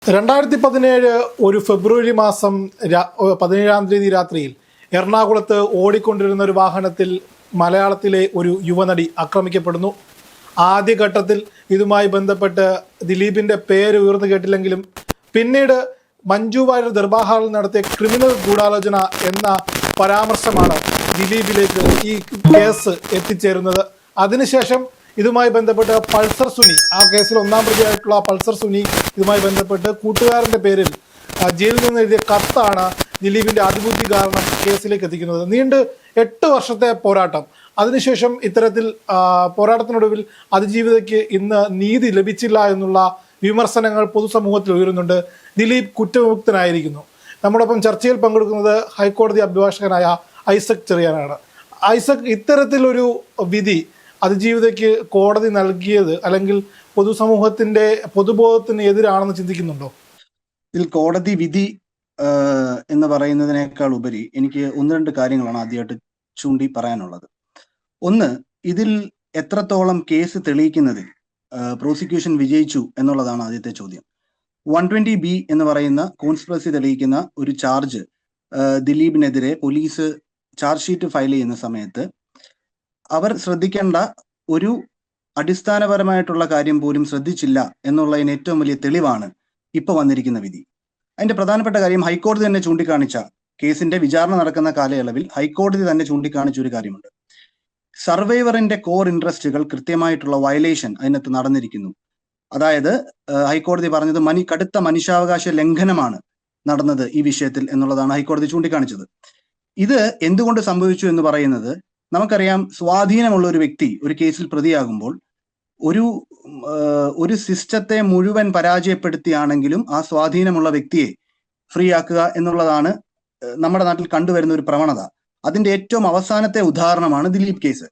2017 ഒരു ഫെബ്രുവരി മാസം 17-ാം തീയതി രാത്രിയിൽ എറണാകുളത്ത് ഓടിക്കൊണ്ടിരുന്ന ഒരു വാഹനത്തിൽ മലയാളത്തിലെ ഒരു യുവനടി ആക്രമിക്കപ്പെടുന്നു. ആദ്യഘട്ടത്തിൽ ഇതുമായി ബന്ധപ്പെട്ട് ദിലീപിൻ്റെ പേര് ഉയർന്നു കേട്ടില്ലെങ്കിലും പിന്നീട് മഞ്ജു വാര്യർ ദർബാർ ഹാളിൽ നടത്തിയ ക്രിമിനൽ ഗൂഢാലോചന എന്ന പരാമർശമാണ് ദിലീപിലേക്ക് ഈ കേസ് എത്തിച്ചേരുന്നത്. അതിനുശേഷം ഇതുമായി ബന്ധപ്പെട്ട് പൾസർ സുനി, ആ കേസിൽ ഒന്നാം പ്രതിയായിട്ടുള്ള പൾസർ സുനി ഇതുമായി ബന്ധപ്പെട്ട് കൂട്ടുകാരൻ്റെ പേരിൽ ജയിലിൽ നിന്ന് എഴുതിയ കത്താണ് ദിലീപിൻ്റെ അതിബുദ്ധി കാരണം കേസിലേക്ക് എത്തിക്കുന്നത്. നീണ്ട് 8 വർഷത്തെ പോരാട്ടം. അതിനുശേഷം ഇത്തരത്തിൽ പോരാട്ടത്തിനൊടുവിൽ അതിജീവിതയ്ക്ക് ഇന്ന് നീതി ലഭിച്ചില്ല എന്നുള്ള വിമർശനങ്ങൾ പൊതുസമൂഹത്തിൽ ഉയരുന്നുണ്ട്. ദിലീപ് കുറ്റവിമുക്തനായിരിക്കുന്നു. നമ്മോടൊപ്പം ചർച്ചയിൽ പങ്കെടുക്കുന്നത് ഹൈക്കോടതി അഭിഭാഷകനായ ഐസക് ചെറിയാനാണ്. ഐസക്, ഇത്തരത്തിലൊരു വിധി അതിജീവിതയ്ക്ക് കോടതി നൽകിയത് അല്ലെങ്കിൽ പൊതുസമൂഹത്തിന്റെ പൊതുബോധത്തിന് എതിരാണെന്ന് ചിന്തിക്കുന്നുണ്ടോ? ഇതിൽ കോടതി വിധി എന്ന് പറയുന്നതിനേക്കാൾ ഉപരി എനിക്ക് 1-2 കാര്യങ്ങളാണ് ആദ്യമായിട്ട് ചൂണ്ടി പറയാനുള്ളത്. ഒന്ന്, ഇതിൽ എത്രത്തോളം കേസ് തെളിയിക്കുന്നതിൽ പ്രോസിക്യൂഷൻ വിജയിച്ചു എന്നുള്ളതാണ് ആദ്യത്തെ ചോദ്യം. 120B എന്ന് പറയുന്ന കോൺസ്പിറസി തെളിയിക്കുന്ന ഒരു ചാർജ് ദിലീപിനെതിരെ പോലീസ് ചാർജ് ഷീറ്റ് ഫയൽ ചെയ്യുന്ന സമയത്ത് അവർ ശ്രദ്ധിക്കേണ്ട ഒരു അടിസ്ഥാനപരമായിട്ടുള്ള കാര്യം പോലും ശ്രദ്ധിച്ചില്ല എന്നുള്ളതിന് ഏറ്റവും വലിയ തെളിവാണ് ഇപ്പൊ വന്നിരിക്കുന്ന വിധി. അതിന്റെ പ്രധാനപ്പെട്ട കാര്യം ഹൈക്കോടതി തന്നെ ചൂണ്ടിക്കാണിച്ച, കേസിന്റെ വിചാരണ നടക്കുന്ന കാലയളവിൽ ഹൈക്കോടതി തന്നെ ചൂണ്ടിക്കാണിച്ച ഒരു കാര്യമുണ്ട്. സർവൈവറിന്റെ കോർ ഇൻട്രസ്റ്റുകൾ കൃത്യമായിട്ടുള്ള വയലേഷൻ അതിനകത്ത് നടന്നിരിക്കുന്നു. അതായത് ഹൈക്കോടതി പറഞ്ഞത് കടുത്ത മനുഷ്യാവകാശ ലംഘനമാണ് നടന്നത് ഈ വിഷയത്തിൽ എന്നുള്ളതാണ് ഹൈക്കോടതി ചൂണ്ടിക്കാണിച്ചത്. ഇത് എന്തുകൊണ്ട് സംഭവിച്ചു എന്ന് പറയുന്നത്, നമുക്കറിയാം, സ്വാധീനമുള്ള ഒരു വ്യക്തി ഒരു കേസിൽ പ്രതിയാകുമ്പോൾ ഒരു സിസ്റ്റത്തെ മുഴുവൻ പരാജയപ്പെടുത്തിയാണെങ്കിലും ആ സ്വാധീനമുള്ള വ്യക്തിയെ ഫ്രീ ആക്കുക എന്നുള്ളതാണ് നമ്മുടെ നാട്ടിൽ കണ്ടുവരുന്ന ഒരു പ്രവണത. അതിന്റെ ഏറ്റവും അവസാനത്തെ ഉദാഹരണമാണ് ദിലീപ് കേസ്.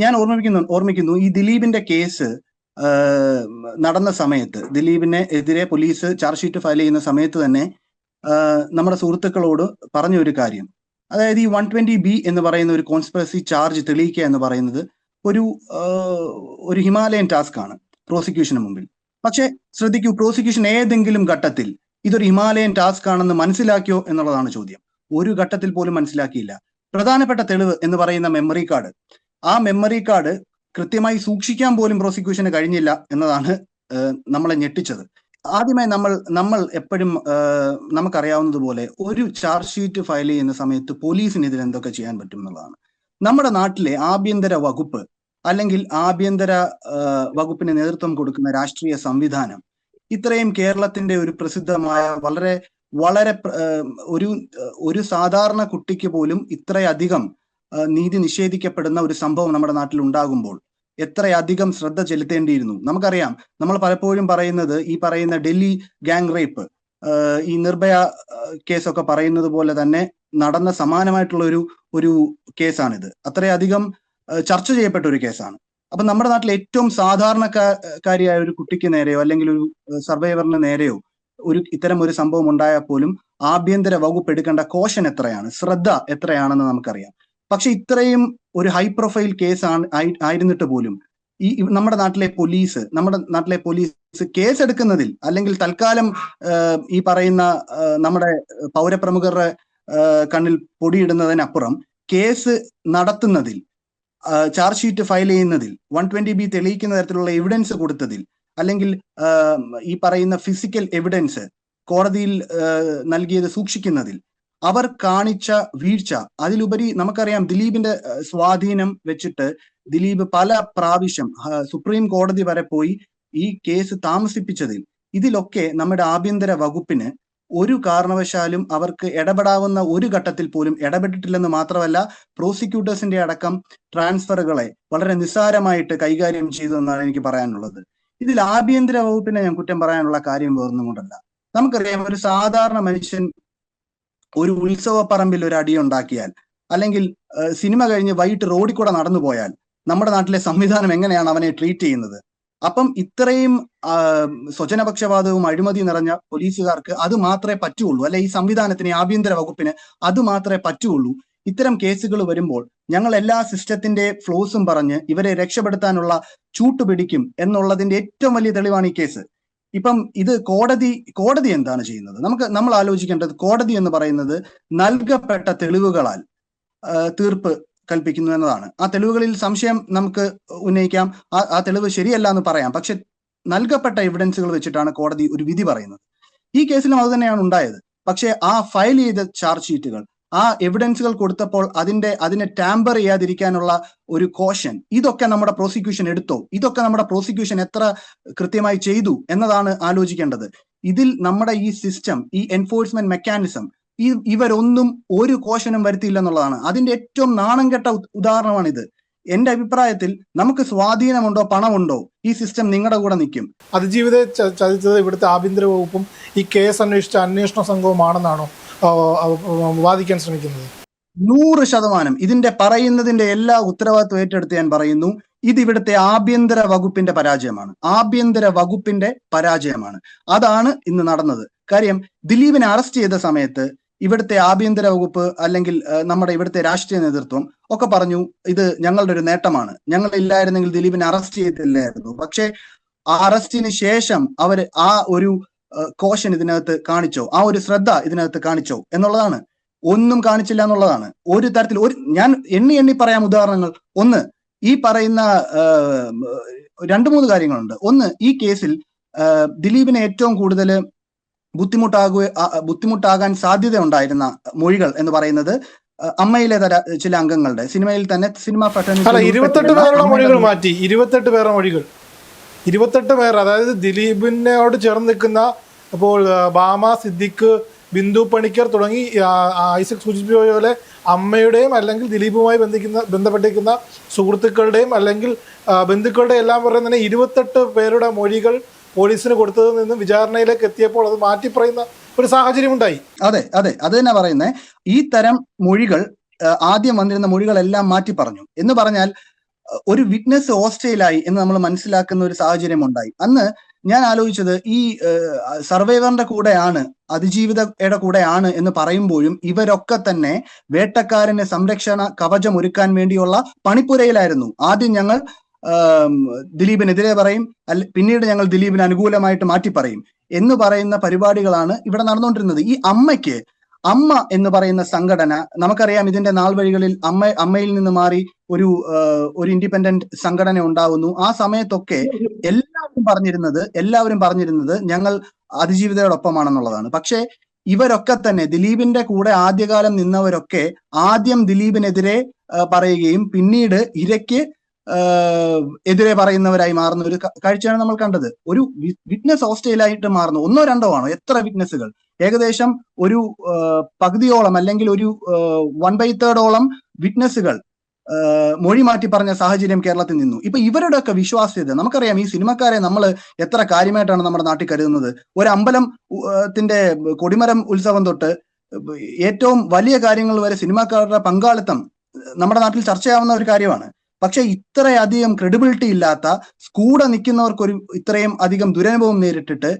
ഞാൻ ഓർമ്മിക്കുന്നു ഈ ദിലീപിന്റെ കേസ് നടന്ന സമയത്ത്, ദിലീപിനെ എതിരെ പോലീസ് ചാർജ് ഷീറ്റ് ഫയൽ ചെയ്യുന്ന സമയത്ത് തന്നെ നമ്മുടെ സുഹൃത്തുക്കളോട് പറഞ്ഞ ഒരു കാര്യം, അതായത് ഈ 120B എന്ന് പറയുന്ന ഒരു കോൺസ്പിറസി ചാർജ് തെളിയിക്കുക എന്ന് പറയുന്നത് ഒരു ഹിമാലയൻ ടാസ്ക് ആണ് പ്രോസിക്യൂഷന് മുമ്പിൽ. പക്ഷെ ശ്രദ്ധിക്കൂ, പ്രോസിക്യൂഷൻ ഏതെങ്കിലും ഘട്ടത്തിൽ ഇതൊരു ഹിമാലയൻ ടാസ്ക് ആണെന്ന് മനസ്സിലാക്കിയോ എന്നുള്ളതാണ് ചോദ്യം. ഒരു ഘട്ടത്തിൽ പോലും മനസ്സിലാക്കിയില്ല. പ്രധാനപ്പെട്ട തെളിവ് എന്ന് പറയുന്ന മെമ്മറി കാർഡ്, ആ മെമ്മറി കാർഡ് കൃത്യമായി സൂക്ഷിക്കാൻ പോലും പ്രോസിക്യൂഷന് കഴിഞ്ഞില്ല എന്നതാണ് നമ്മളെ ഞെട്ടിച്ചത്. ആദ്യമായി നമ്മൾ എപ്പോഴും നമുക്കറിയാവുന്നതുപോലെ ഒരു ചാർജ് ഷീറ്റ് ഫയൽ ചെയ്യുന്ന സമയത്ത് പോലീസിന് ഇതിൽ എന്തൊക്കെ ചെയ്യാൻ പറ്റും എന്നുള്ളതാണ്. നമ്മുടെ നാട്ടിലെ ആഭ്യന്തര വകുപ്പ് അല്ലെങ്കിൽ ആഭ്യന്തര വകുപ്പിന് നേതൃത്വം കൊടുക്കുന്ന രാഷ്ട്രീയ സംവിധാനം ഇത്രയും കേരളത്തിന്റെ ഒരു പ്രസിദ്ധമായ വളരെ വളരെ ഒരു സാധാരണ കുട്ടിക്ക് പോലും ഇത്രയധികം നീതി നിഷേധിക്കപ്പെടുന്ന ഒരു സംഭവം നമ്മുടെ നാട്ടിൽ ഉണ്ടാകുമ്പോൾ എത്രയധികം ശ്രദ്ധ ചെലുത്തേണ്ടിയിരുന്നു. നമുക്കറിയാം, നമ്മൾ പലപ്പോഴും പറയുന്നത് ഈ പറയുന്ന ഡൽഹി ഗാങ് റേപ്പ്, ഈ നിർഭയ കേസൊക്കെ പറയുന്നത് പോലെ തന്നെ നടന്ന സമാനമായിട്ടുള്ള ഒരു കേസാണിത്. അത്രയധികം ചർച്ച ചെയ്യപ്പെട്ട ഒരു കേസാണ്. അപ്പൊ നമ്മുടെ നാട്ടിലെ ഏറ്റവും സാധാരണക്കാരിയായ ഒരു കുട്ടിക്ക് നേരെയോ അല്ലെങ്കിൽ ഒരു സർവൈവറിന് നേരെയോ ഇത്തരം ഒരു സംഭവം ഉണ്ടായാൽ പോലും ആഭ്യന്തര വകുപ്പ് എടുക്കേണ്ട കോഷൻ എത്രയാണ്, ശ്രദ്ധ എത്രയാണെന്ന് നമുക്കറിയാം. പക്ഷെ ഇത്രയും ഒരു ഹൈ പ്രൊഫൈൽ കേസ് ആയിരുന്നിട്ട് പോലും നമ്മുടെ നാട്ടിലെ പോലീസ് കേസ് എടുക്കുന്നതിൽ അല്ലെങ്കിൽ തൽക്കാലം ഈ പറയുന്ന നമ്മുടെ പൗരപ്രമുഖരുടെ കണ്ണിൽ പൊടിയിടുന്നതിനപ്പുറം കേസ് നടത്തുന്നതിൽ, ചാർജ് ഷീറ്റ് ഫയൽ ചെയ്യുന്നതിൽ, 120B തെളിയിക്കുന്ന തരത്തിലുള്ള എവിഡൻസ് കൊടുത്തതിൽ, അല്ലെങ്കിൽ ഈ പറയുന്ന ഫിസിക്കൽ എവിഡൻസ് കോടതിയിൽ നൽകിയത് സൂക്ഷിക്കുന്നതിൽ അവർ കാണിച്ച വീഴ്ച, അതിലുപരി നമുക്കറിയാം ദിലീപിന്റെ സ്വാധീനം വെച്ചിട്ട് ദിലീപ് പല പ്രാവശ്യം സുപ്രീം കോടതി വരെ പോയി ഈ കേസ് താമസിപ്പിച്ചതിൽ, ഇതിലൊക്കെ നമ്മുടെ ആഭ്യന്തര വകുപ്പിന് ഒരു കാരണവശാലും അവർക്ക് ഇടപെടാവുന്ന ഒരു ഘട്ടത്തിൽ പോലും ഇടപെട്ടിട്ടില്ലെന്ന് മാത്രമല്ല, പ്രോസിക്യൂട്ടേഴ്സിന്റെ അടക്കം ട്രാൻസ്ഫറുകളെ വളരെ നിസ്സാരമായിട്ട് കൈകാര്യം ചെയ്തു എന്നാണ് എനിക്ക് പറയാനുള്ളത്. ഇതിൽ ആഭ്യന്തര വകുപ്പിനെ ഞാൻ കുറ്റം പറയാനുള്ള കാര്യം വേറൊന്നും കൊണ്ടല്ല. നമുക്കറിയാം, ഒരു സാധാരണ മനുഷ്യൻ ഒരു ഉത്സവ പറമ്പിൽ ഒരു അടിയുണ്ടാക്കിയാൽ അല്ലെങ്കിൽ സിനിമ കഴിഞ്ഞ് വൈകിട്ട് റോഡിൽ കൂടെ നടന്നു പോയാൽ നമ്മുടെ നാട്ടിലെ സംവിധാനം എങ്ങനെയാണ് അവനെ ട്രീറ്റ് ചെയ്യുന്നത്? അപ്പം ഇത്രയും സ്വജനപക്ഷപാതവും അഴിമതി നിറഞ്ഞ പോലീസുകാർക്ക് അത് മാത്രമേ പറ്റുള്ളൂ, അല്ലെ ഈ സംവിധാനത്തിന്, ആഭ്യന്തര വകുപ്പിന് അത് മാത്രമേ പറ്റുള്ളൂ. ഇത്തരം കേസുകൾ വരുമ്പോൾ ഞങ്ങൾ എല്ലാ സിസ്റ്റത്തിന്റെ ഫ്ലോസും പറഞ്ഞ് ഇവരെ രക്ഷപ്പെടുത്താനുള്ള ചൂട്ടുപിടിക്കും എന്നുള്ളതിന്റെ ഏറ്റവും വലിയ തെളിവാണ് ഈ കേസ്. ഇപ്പം ഇത് കോടതി എന്താണ് ചെയ്യുന്നത്? നമ്മൾ ആലോചിക്കേണ്ടത്, കോടതി എന്ന് പറയുന്നത് നൽകപ്പെട്ട തെളിവുകളാൽ തീർപ്പ് കൽപ്പിക്കുന്നു എന്നതാണ്. ആ തെളിവുകളിൽ സംശയം നമുക്ക് ഉന്നയിക്കാം, ആ തെളിവ് ശരിയല്ല എന്ന് പറയാം. പക്ഷെ നൽകപ്പെട്ട എവിഡൻസുകൾ വെച്ചിട്ടാണ് കോടതി ഒരു വിധി പറയുന്നത്. ഈ കേസിലും അത് തന്നെയാണ് ഉണ്ടായത്. പക്ഷെ ആ ഫയൽ ചെയ്ത ചാർജ് ഷീറ്റുകൾ, ആ എവിഡൻസുകൾ കൊടുത്തപ്പോൾ അതിനെ ടാമ്പർ ചെയ്യാതിരിക്കാനുള്ള ഒരു കോഷൻ, ഇതൊക്കെ നമ്മുടെ പ്രോസിക്യൂഷൻ എടുത്തോ? ഇതൊക്കെ നമ്മുടെ പ്രോസിക്യൂഷൻ എത്ര കൃത്യമായി ചെയ്തു എന്നതാണ് ആലോചിക്കേണ്ടത്. ഇതിൽ നമ്മുടെ ഈ സിസ്റ്റം, ഈ എൻഫോഴ്സ്മെന്റ് മെക്കാനിസം, ഇവരൊന്നും ഒരു കോഷനും വരുത്തിയില്ല എന്നുള്ളതാണ്. അതിന്റെ ഏറ്റവും നാണം കെട്ട ഉദാഹരണമാണിത്. എന്റെ അഭിപ്രായത്തിൽ നമുക്ക് സ്വാധീനമുണ്ടോ, പണമുണ്ടോ, ഈ സിസ്റ്റം നിങ്ങളുടെ കൂടെ നിൽക്കും. അതിജീവിതയെ ചതിച്ചത് ഇവിടുത്തെ ആഭ്യന്തര വകുപ്പും ഈ കേസ് അന്വേഷിച്ച അന്വേഷണ സംഘവുമാണെന്നാണോ വാദിക്കാൻ ശ്രമിക്കുന്നത്? 100% ഇതിന്റെ പറയുന്നതിന്റെ എല്ലാ ഉത്തരവാദിത്വം ഏറ്റെടുത്ത് ഞാൻ പറയുന്നു, ഇത് ഇവിടുത്തെ ആഭ്യന്തര വകുപ്പിന്റെ പരാജയമാണ്. ആഭ്യന്തര വകുപ്പിന്റെ പരാജയമാണ്. അതാണ് ഇന്ന് നടന്നത്. കാര്യം, ദിലീപിനെ അറസ്റ്റ് ചെയ്ത സമയത്ത് ഇവിടുത്തെ ആഭ്യന്തര വകുപ്പ് അല്ലെങ്കിൽ നമ്മുടെ ഇവിടുത്തെ രാഷ്ട്രീയ നേതൃത്വം ഒക്കെ പറഞ്ഞു, ഇത് ഞങ്ങളുടെ ഒരു നേട്ടമാണ്, ഞങ്ങൾ ഇല്ലായിരുന്നെങ്കിൽ ദിലീപിനെ അറസ്റ്റ് ചെയ്തില്ലായിരുന്നു. പക്ഷെ ആ അറസ്റ്റിന് ശേഷം അവർ ആ ഒരു കോഷൻ ഇതിനകത്ത് കാണിച്ചോ, ആ ഒരു ശ്രദ്ധ ഇതിനകത്ത് കാണിച്ചോ എന്നുള്ളതാണ്. ഒന്നും കാണിച്ചില്ല എന്നുള്ളതാണ്. ഒരു തരത്തിൽ ഞാൻ എണ്ണി പറയാം ഉദാഹരണങ്ങൾ. ഒന്ന്, ഈ പറയുന്ന 2-3 കാര്യങ്ങളുണ്ട്. ഒന്ന്, ഈ കേസിൽ ദിലീപിനെ ഏറ്റവും കൂടുതൽ ബുദ്ധിമുട്ടാകാൻ സാധ്യത ഉണ്ടായിരുന്ന മൊഴികൾ എന്ന് പറയുന്നത് അമ്മയിലെ ചില അംഗങ്ങളുടെ, സിനിമയിൽ തന്നെ സിനിമ ഫ്രട്ടേണിറ്റി 28 പേരുടെ മൊഴികൾ മാറ്റി. 28 പേരുടെ മൊഴികൾ, 28 പേർ, അതായത് ദിലീപിനോട് ചേർന്ന് നിൽക്കുന്ന ഇപ്പോൾ ബാമ, സിദ്ദിഖ്, ബിന്ദു പണിക്കർ തുടങ്ങി ഐസക് സൂചിപ്പിച്ച പോലെ അമ്മയുടെയും അല്ലെങ്കിൽ ദിലീപുമായി ബന്ധപ്പെട്ടിരിക്കുന്ന സുഹൃത്തുക്കളുടെയും അല്ലെങ്കിൽ ബന്ധുക്കളുടെ എല്ലാം പറയുന്ന തന്നെ 28 പേരുടെ മൊഴികൾ പോലീസിന് കൊടുത്തതിൽ നിന്ന് വിചാരണയിലേക്ക് എത്തിയപ്പോൾ അത് മാറ്റി പറയുന്ന ഒരു സാഹചര്യം ഉണ്ടായി. അതെ, അത് തന്നെ പറയുന്നത്. ഈ തരം മൊഴികൾ, ആദ്യം വന്നിരുന്ന മൊഴികളെല്ലാം മാറ്റി പറഞ്ഞു എന്ന് പറഞ്ഞാൽ ഒരു വിറ്റ്നസ് ഹോസ്റ്റൈലായി എന്ന് നമ്മൾ മനസ്സിലാക്കുന്ന ഒരു സാഹചര്യം ഉണ്ടായി. അന്ന് ഞാൻ ആലോചിച്ചത്, ഈ സർവൈവറിന്റെ കൂടെയാണ്, അതിജീവിതയുടെ കൂടെയാണ് എന്ന് പറയുമ്പോഴും ഇവരൊക്കെ തന്നെ വേട്ടക്കാരന് സംരക്ഷണ കവചം ഒരുക്കാൻ വേണ്ടിയുള്ള പണിപ്പുരയിലായിരുന്നു. ആദ്യം ഞങ്ങൾ ദിലീപിനെതിരെ പറയും, പിന്നീട് ഞങ്ങൾ ദിലീപിന് അനുകൂലമായിട്ട് മാറ്റി പറയും എന്ന് പറയുന്ന പരിപാടികളാണ് ഇവിടെ നടന്നുകൊണ്ടിരുന്നത്. ഈ അമ്മ എന്ന് പറയുന്ന സംഘടന, നമുക്കറിയാം ഇതിന്റെ നാൾ വഴികളിൽ അമ്മയിൽ നിന്ന് മാറി ഒരു ഇൻഡിപെൻഡന്റ് സംഘടന ഉണ്ടാവുന്നു. ആ സമയത്തൊക്കെ എല്ലാവരും പറഞ്ഞിരുന്നത് ഞങ്ങൾ അതിജീവിതയോടൊപ്പമാണെന്നുള്ളതാണ്. പക്ഷെ ഇവരൊക്കെ തന്നെ, ദിലീപിന്റെ കൂടെ ആദ്യകാലം നിന്നവരൊക്കെ ആദ്യം ദിലീപിനെതിരെ പറയുകയും പിന്നീട് ഇരയ്ക്ക് എതിരെ പറയുന്നവരായി മാറുന്ന ഒരു കാഴ്ചയാണ് നമ്മൾ കണ്ടത്. ഒരു വിറ്റ്നസ് ഹോസ്റ്റൈലായിട്ട് മാറുന്നു. 1-2 ആണോ, എത്ര വിറ്റ്നസ്സുകൾ? ഏകദേശം ഒരു പകുതിയോളം അല്ലെങ്കിൽ ഒരു 1/3 വിറ്റ്നസ്സുകൾ മൊഴി മാറ്റി പറഞ്ഞ സാഹചര്യം കേരളത്തിൽ നിന്നു. ഇപ്പൊ ഇവരുടെയൊക്കെ വിശ്വാസ്യത നമുക്കറിയാം. ഈ സിനിമക്കാരെ നമ്മൾ എത്ര കാര്യമായിട്ടാണ് നമ്മുടെ നാട്ടിൽ കരുതുന്നത്. ഒരു അമ്പലത്തിന്റെ കൊടിമരം ഉത്സവം തൊട്ട് ഏറ്റവും വലിയ കാര്യങ്ങൾ വരെ സിനിമാക്കാരുടെ പങ്കാളിത്തം നമ്മുടെ നാട്ടിൽ ചർച്ചയാവുന്ന ഒരു കാര്യമാണ്. പക്ഷെ ഇത്രയധികം ക്രെഡിബിലിറ്റി ഇല്ലാത്ത, കൂടെ നിൽക്കുന്നവർക്ക് ഇത്രയും അധികം ദുരനുഭവം നേരിട്ടിട്ട്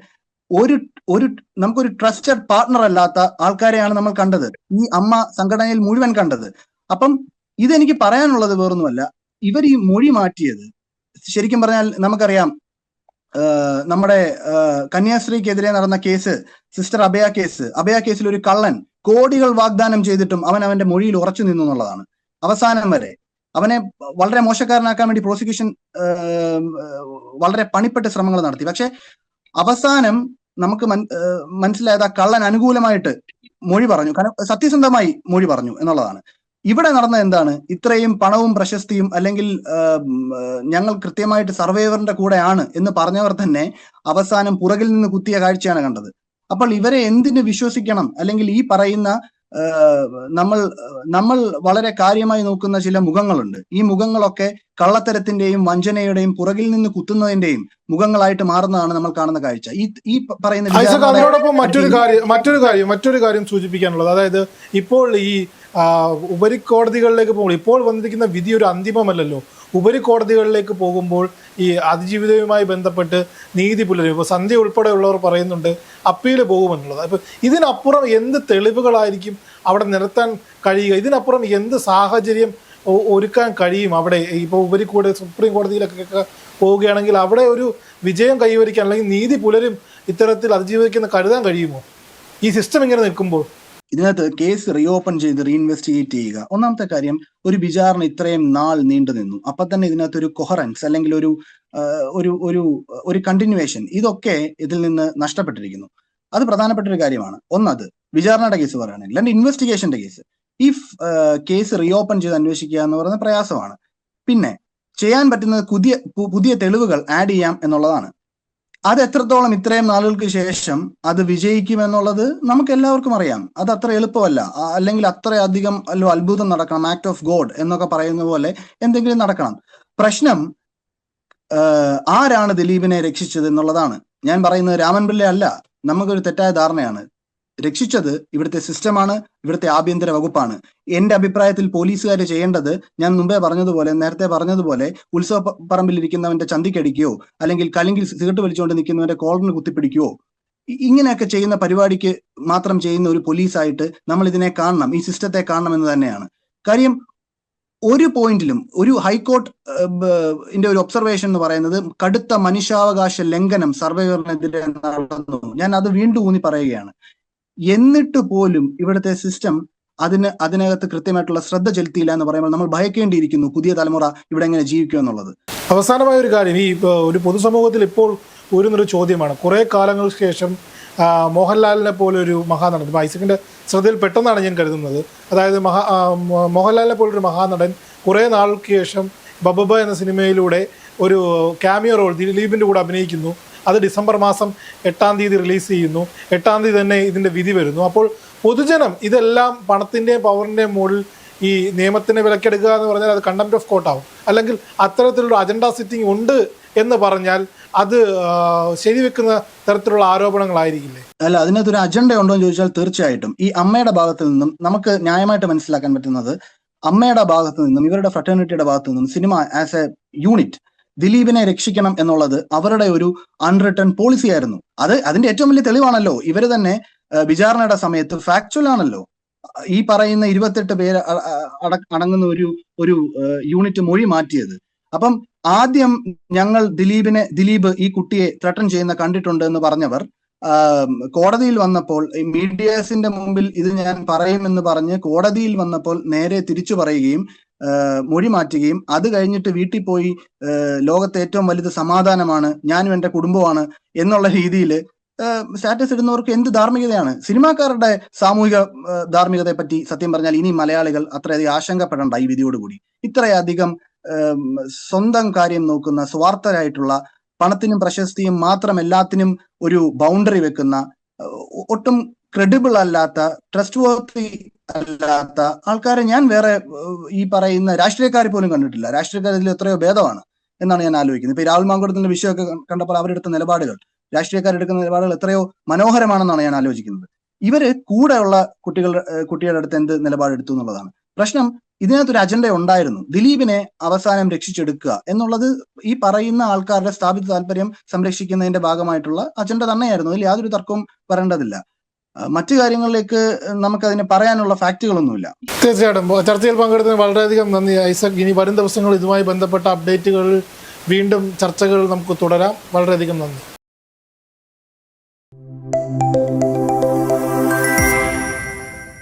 നമുക്കൊരു ട്രസ്റ്റഡ് പാർട്ട്ണർ അല്ലാത്ത ആൾക്കാരെയാണ് നമ്മൾ കണ്ടത്, ഈ അമ്മ സംഘടനയിൽ മുഴുവൻ കണ്ടത്. അപ്പം ഇതെനിക്ക് പറയാനുള്ളത് വേറൊന്നുമല്ല, ഇവർ ഈ മൊഴി മാറ്റിയത് ശരിക്കും പറഞ്ഞാൽ നമുക്കറിയാം. നമ്മുടെ കന്യാസ്ത്രീക്കെതിരെ നടന്ന കേസ്, സിസ്റ്റർ അഭയ കേസിൽ ഒരു കള്ളൻ കോടികൾ വാഗ്ദാനം ചെയ്തിട്ടും അവന്റെ മൊഴിയിൽ ഉറച്ചു നിന്നു എന്നുള്ളതാണ്. അവസാനം വരെ അവനെ വളരെ മോശക്കാരനാക്കാൻ വേണ്ടി പ്രോസിക്യൂഷൻ വളരെ പണിപ്പെട്ട് ശ്രമങ്ങൾ നടത്തി. പക്ഷെ അവസാനം നമുക്ക് മനസ്സിലായത് ആ കള്ളൻ അനുകൂലമായിട്ട് മൊഴി പറഞ്ഞു, സത്യസന്ധമായി മൊഴി പറഞ്ഞു എന്നുള്ളതാണ്. ഇവിടെ നടന്നത് എന്താണ്? ഇത്രയും പണവും പ്രശസ്തിയും അല്ലെങ്കിൽ ഞങ്ങൾ കൃത്യമായിട്ട് സർവൈവറിന്റെ കൂടെയാണ് എന്ന് പറഞ്ഞവർ തന്നെ അവസാനം പുറകിൽ നിന്ന് കുത്തിയ കാഴ്ചയാണ് കണ്ടത്. അപ്പോൾ ഇവരെ എന്തിന് വിശ്വസിക്കണം? അല്ലെങ്കിൽ ഈ പറയുന്ന നമ്മൾ വളരെ കാര്യമായി നോക്കുന്ന ചില മുഖങ്ങളുണ്ട്. ഈ മുഖങ്ങളൊക്കെ കള്ളത്തരത്തിന്റെയും വഞ്ചനയുടെയും പുറകിൽ നിന്ന് കുത്തുന്നതിന്റെയും മുഖങ്ങളായിട്ട് മാറുന്നതാണ് നമ്മൾ കാണുന്ന കാഴ്ച. ഈ പറയുന്ന അതിനോടൊപ്പം മറ്റൊരു കാര്യം സൂചിപ്പിക്കാനുള്ളത്, അതായത് ഇപ്പോൾ ഈ ഉപരിക്കോടതികളിലേക്ക് പോകുമ്പോൾ ഇപ്പോൾ വന്നിരിക്കുന്ന വിധി ഒരു അന്തിമമല്ലല്ലോ. ഉപരിക്കോടതികളിലേക്ക് പോകുമ്പോൾ ഈ അതിജീവിതവുമായി ബന്ധപ്പെട്ട് നീതി പുലരും. ഇപ്പോൾ സന്ധ്യ ഉൾപ്പെടെയുള്ളവർ പറയുന്നുണ്ട് അപ്പീൽ പോകുമെന്നുള്ളത്. അപ്പോൾ ഇതിനപ്പുറം എന്ത് തെളിവുകളായിരിക്കും അവിടെ നിരത്താൻ കഴിയുക? ഇതിനപ്പുറം എന്ത് സാഹചര്യം ഒരുക്കാൻ കഴിയും അവിടെ? ഇപ്പോൾ സുപ്രീം കോടതിയിലൊക്കെ പോവുകയാണെങ്കിൽ അവിടെ ഒരു വിജയം കൈവരിക്കാൻ അല്ലെങ്കിൽ നീതി പുലരും ഇത്തരത്തിൽ അതിജീവിക്കുന്ന കരുതാൻ കഴിയുമോ ഈ സിസ്റ്റം ഇങ്ങനെ നിൽക്കുമ്പോൾ? ഇതിനകത്ത് കേസ് റീഓപ്പൺ ചെയ്ത് റീഇൻവെസ്റ്റിഗേറ്റ് ചെയ്യുക. ഒന്നാമത്തെ കാര്യം, ഒരു വിചാരണ ഇത്രയും നാൾ നീണ്ടു നിന്നു. അപ്പൊ തന്നെ ഇതിനകത്ത് ഒരു കൊഹറൻസ് അല്ലെങ്കിൽ ഒരു കണ്ടിന്യൂവേഷൻ ഇതൊക്കെ ഇതിൽ നിന്ന് നഷ്ടപ്പെട്ടിരിക്കുന്നു. അത് പ്രധാനപ്പെട്ട ഒരു കാര്യമാണ്. ഒന്നത് വിചാരണയുടെ കേസ് പറയുകയാണെങ്കിൽ, രണ്ട് ഇൻവെസ്റ്റിഗേഷന്റെ കേസ്. ഈ കേസ് റീഓപ്പൺ ചെയ്ത് അന്വേഷിക്കുക എന്ന് പറയുന്നത് പ്രയാസമാണ്. പിന്നെ ചെയ്യാൻ പറ്റുന്നത് പുതിയ തെളിവുകൾ ആഡ് ചെയ്യാം എന്നുള്ളതാണ്. അത് എത്രത്തോളം ഇത്രയും നാളുകൾക്ക് ശേഷം അത് വിജയിക്കുമെന്നുള്ളത് നമുക്ക് എല്ലാവർക്കും അറിയാം. അത് അത്ര എളുപ്പമല്ല. അല്ലെങ്കിൽ അത്രയധികം അത്ഭുതം നടക്കണം, ആക്ട് ഓഫ് ഗോഡ് എന്നൊക്കെ പറയുന്ന പോലെ എന്തെങ്കിലും നടക്കണം. പ്രശ്നം ആരാണ് ദിലീപിനെ രക്ഷിച്ചത് എന്നുള്ളതാണ്. ഞാൻ പറയുന്നത് രാമൻ പിള്ള അല്ല. നമുക്കൊരു തെറ്റായ ധാരണയാണ്. രക്ഷിച്ചത് ഇവിടുത്തെ സിസ്റ്റമാണ്, ഇവിടുത്തെ ആഭ്യന്തര വകുപ്പാണ്. എന്റെ അഭിപ്രായത്തിൽ പോലീസുകാർ ചെയ്യേണ്ടത്, ഞാൻ നേരത്തെ പറഞ്ഞതുപോലെ ഉത്സവ പറമ്പിൽ ഇരിക്കുന്നവന്റെ ചന്തിക്കടിക്കുകയോ അല്ലെങ്കിൽ കല്ലെങ്കിൽ സിഗരറ്റ് വലിച്ചുകൊണ്ട് നിൽക്കുന്നവന്റെ കോളറിന് കുത്തിപ്പിടിക്കുകയോ ഇങ്ങനെയൊക്കെ ചെയ്യുന്ന പരിപാടിക്ക് മാത്രം ചെയ്യുന്ന ഒരു പോലീസായിട്ട് നമ്മൾ ഇതിനെ കാണണം, ഈ സിസ്റ്റത്തെ കാണണം എന്ന് തന്നെയാണ് കാര്യം. ഒരു പോയിന്റിലും ഒരു ഹൈക്കോർട്ട് ഒരു ഒബ്സർവേഷൻ എന്ന് പറയുന്നത് കടുത്ത മനുഷ്യാവകാശ ലംഘനം സർവൈവറിനെതിരെ നടന്നു. ഞാൻ അത് വീണ്ടും ഊന്നി പറയുകയാണ്. എന്നിട്ട് പോലും ഇവിടുത്തെ സിസ്റ്റം അതിനകത്ത് കൃത്യമായിട്ടുള്ള ശ്രദ്ധ ചെലുത്തിയില്ല എന്ന് പറയുമ്പോൾ നമ്മൾ ഭയക്കേണ്ടിയിരിക്കുന്നു പുതിയ തലമുറ ഇവിടെ എങ്ങനെ ജീവിക്കും എന്നുള്ളത്. അവസാനമായ ഒരു കാര്യം, ഈ ഒരു പൊതുസമൂഹത്തിൽ ഇപ്പോൾ ഉയരുന്നൊരു ചോദ്യമാണ്. കുറേ കാലങ്ങൾക്ക് ശേഷം മോഹൻലാലിനെ പോലെ ഒരു മഹാനടൻ, ഇപ്പോൾ ഐസക്കിൻ്റെ ശ്രദ്ധയിൽ പെട്ടെന്നാണ് ഞാൻ കരുതുന്നത്, അതായത് മോഹൻലാലിനെ പോലൊരു മഹാനടൻ കുറേ നാൾക്ക് ശേഷം ബബബ എന്ന സിനിമയിലൂടെ ഒരു ക്യാമിയോ റോൾ ദിലീപിൻ്റെ കൂടെ അഭിനയിക്കുന്നു. അത് ഡിസംബർ മാസം 8-ാം തീയതി റിലീസ് ചെയ്യുന്നു. 8-ാം തീയതി തന്നെ ഇതിൻ്റെ വിധി വരുന്നു. അപ്പോൾ പൊതുജനം ഇതെല്ലാം പണത്തിൻ്റെയും പവറിൻ്റെയും മുകളിൽ ഈ നിയമത്തിനെ വിലക്കെടുക്കുക എന്ന് പറഞ്ഞാൽ അത് കണ്ടംപ്റ്റ് ഓഫ് കോർട്ട് ആവും. അല്ലെങ്കിൽ അത്തരത്തിലുള്ള അജണ്ട സിറ്റിംഗ് ഉണ്ട് എന്ന് പറഞ്ഞാൽ അത് ശരിവെക്കുന്ന തരത്തിലുള്ള ആരോപണങ്ങളായിരിക്കില്ലേ? അല്ല, അതിനകത്തൊരു അജണ്ട ഉണ്ടോ എന്ന് ചോദിച്ചാൽ തീർച്ചയായിട്ടും ഈ അമ്മയുടെ ഭാഗത്തു നിന്നും നമുക്ക് ന്യായമായിട്ട് മനസ്സിലാക്കാൻ പറ്റുന്നത്, അമ്മയുടെ ഭാഗത്തു നിന്നും ഇവരുടെ ഫ്രട്ടേണിറ്റിയുടെ ഭാഗത്തു നിന്നും സിനിമ ആസ് എ യൂണിറ്റ് ദിലീപിനെ രക്ഷിക്കണം എന്നുള്ളത് അവരുടെ ഒരു അൺറിട്ടൺ പോളിസി ആയിരുന്നു. അതിന്റെ ഏറ്റവും വലിയ തെളിവാണല്ലോ ഇവര് തന്നെ വിചാരണയുടെ സമയത്ത് ഫാക്ച്വൽ ആണല്ലോ ഈ പറയുന്ന 28 പേര് അടങ്ങുന്ന ഒരു യൂണിറ്റ് മൊഴി മാറ്റിയത്. അപ്പം ആദ്യം ഞങ്ങൾ ദിലീപ് ഈ കുട്ടിയെ ത്രട്ടൺ ചെയ്യുന്ന കണ്ടിട്ടുണ്ട് എന്ന് പറഞ്ഞവർ കോടതിയിൽ വന്നപ്പോൾ മീഡിയാസിന്റെ മുമ്പിൽ ഇത് ഞാൻ പറയുമെന്ന് പറഞ്ഞ് കോടതിയിൽ വന്നപ്പോൾ നേരെ തിരിച്ചു പറയുകയും മൊഴി മാറ്റുകയും അത് കഴിഞ്ഞിട്ട് വീട്ടിൽ പോയി ലോകത്തെ ഏറ്റവും വലുത് സമാധാനമാണ്, ഞാനും എന്റെ കുടുംബമാണ് എന്നുള്ള രീതിയിൽ സ്റ്റാറ്റസ് ഇടുന്നവർക്ക് എന്ത് ധാർമ്മികതയാണ്? സിനിമാക്കാരുടെ സാമൂഹിക ധാർമ്മികതയെ പറ്റി സത്യം പറഞ്ഞാൽ ഇനി മലയാളികൾ അത്രയധികം ആശങ്കപ്പെടേണ്ട ഈ വിധിയോടുകൂടി. ഇത്രയധികം സ്വന്തം കാര്യം നോക്കുന്ന സ്വാർത്ഥരായിട്ടുള്ള, പണത്തിനും പ്രശസ്തിയും മാത്രം എല്ലാത്തിനും ഒരു ബൗണ്ടറി വെക്കുന്ന, ഒട്ടും ക്രെഡിബിൾ അല്ലാത്ത, ട്രസ്റ്റ് വർത്തി അല്ലാത്ത ആൾക്കാരെ ഞാൻ വേറെ ഈ പറയുന്ന രാഷ്ട്രീയക്കാർ പോലും കണ്ടിട്ടില്ല. രാഷ്ട്രീയക്കാർ ഇതിൽ എത്രയോ ഭേദമാണ് എന്നാണ് ഞാൻ ആലോചിക്കുന്നത്. ഇപ്പൊ രാഹുൽ മാങ്കൂട്ടത്തിന്റെ വിഷയമൊക്കെ കണ്ടപ്പോൾ അവരെടുത്ത നിലപാടുകൾ, രാഷ്ട്രീയക്കാരെടുക്കുന്ന നിലപാടുകൾ എത്രയോ മനോഹരമാണെന്നാണ് ഞാൻ ആലോചിക്കുന്നത്. ഇവര് കൂടെയുള്ള കുട്ടികളുടെ അടുത്ത് എന്ത് നിലപാടെടുത്തു എന്നുള്ളതാണ് പ്രശ്നം. ഇതിനകത്തൊരു അജണ്ട ഉണ്ടായിരുന്നു, ദിലീപിനെ അവസാനം രക്ഷിച്ചെടുക്കുക എന്നുള്ളത് ഈ പറയുന്ന ആൾക്കാരുടെ സ്ഥാപിത താല്പര്യം സംരക്ഷിക്കുന്നതിന്റെ ഭാഗമായിട്ടുള്ള അജണ്ട തന്നെയായിരുന്നു. അതിൽ യാതൊരു തർക്കവും വരേണ്ടതില്ല. മറ്റു കാര്യങ്ങളിലേക്ക് നമുക്കതിന് പറയാനുള്ള ഫാക്റ്റുകളൊന്നുമില്ല. തീർച്ചയായിട്ടും ചർച്ചയിൽ പങ്കെടുത്തതിന് വളരെയധികം നന്ദി ഐസക്. ഇനി വരും ദിവസങ്ങളിൽ ഇതുമായി ബന്ധപ്പെട്ട അപ്ഡേറ്റുകൾ വീണ്ടും ചർച്ചകൾ നമുക്ക് തുടരാം. വളരെയധികം നന്ദി.